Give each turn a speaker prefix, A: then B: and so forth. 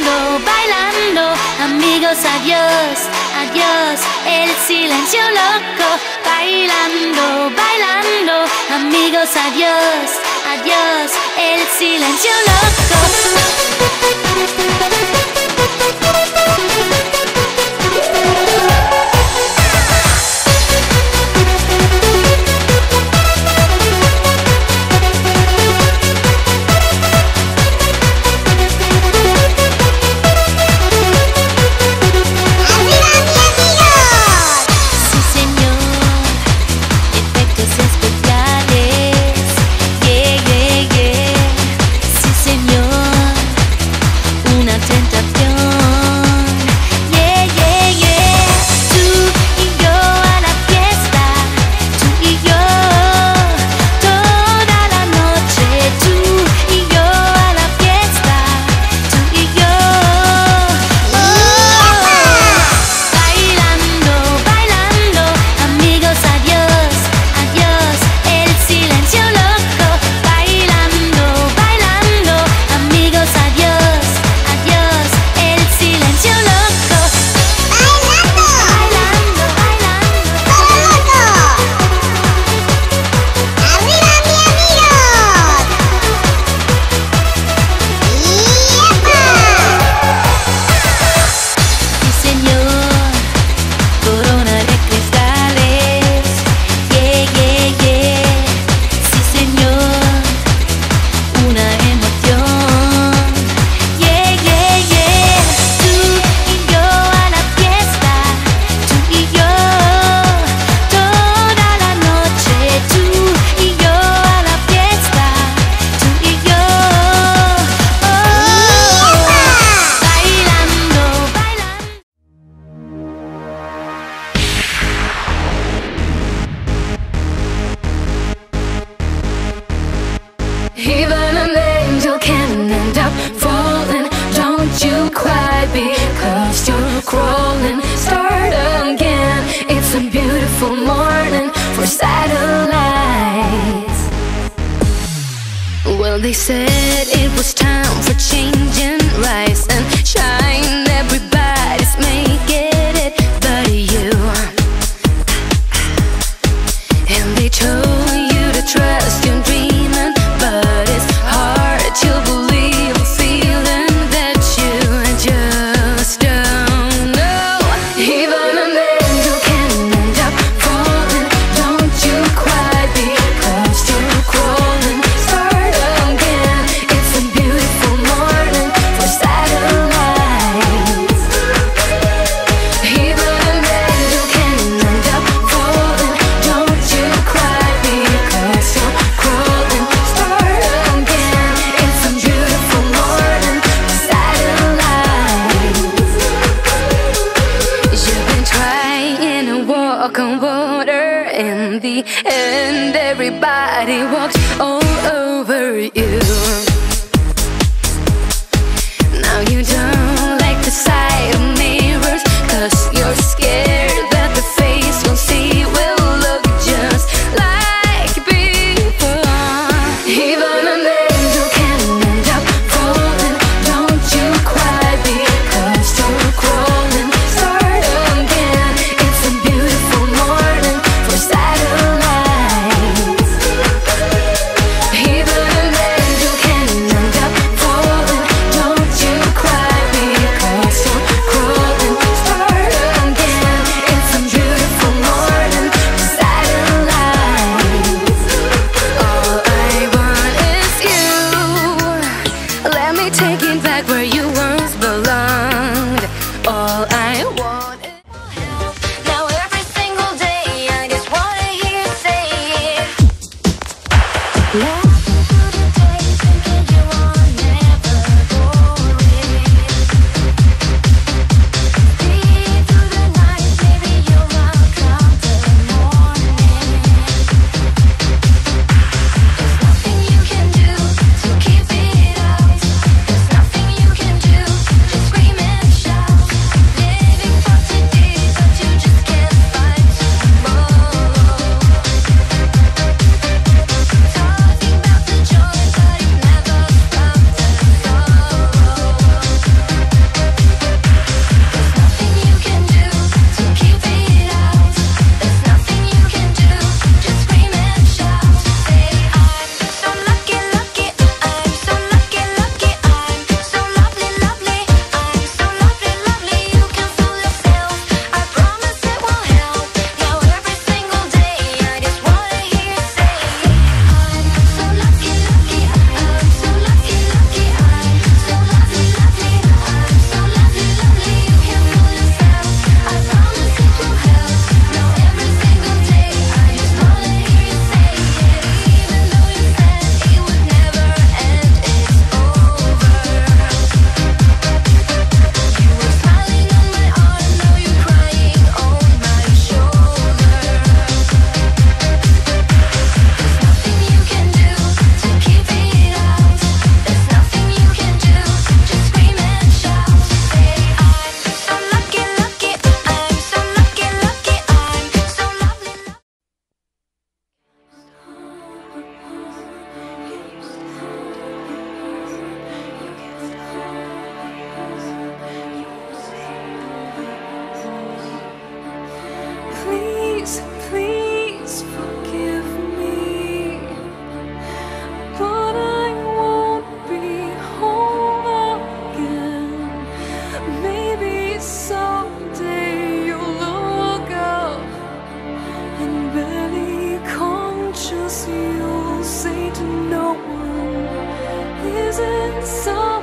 A: bailando, bailando, amigos, adiós, adiós, el silencio loco. Bailando, bailando, amigos, adiós, adiós, el silencio loco.
B: Even an angel can end up falling. Don't you cry because you're crawling. Start again. It's a beautiful morning for satellites. Well, they said it was time for change and rise and shine. Everybody's making it but you. And they told you to trust your dreaming, but it's hard to believe a feeling that you just don't know. Even an angel can end up falling. Don't you cry because you're crawling. Start again. It's a beautiful morning for satellites. Even an angel can end up falling. Don't you cry because you're crawling. Start again. It's a beautiful morning for satellites. You've been trying to walk on water. In the end, everybody walks all over you. Now you don't like the sight of mirrors, 'cause you're scared that the face you'll see will look just like before. Even an angel can end up falling. Don't you cry because you're crawling. Start again. It's a beautiful morning for satellites. Even an angel can end up falling. Don't you cry because you're crawling. Start again. It's a beautiful morning for satellites. All I want is you. Let me take it back where you once belonged. All I want is help. Now every single day I just wanna hear you say it. Love you through the day, thinking you are never boring. Stay through the night, maybe you will come the morning. There's nothing you can do to keep it out. There's nothing you can So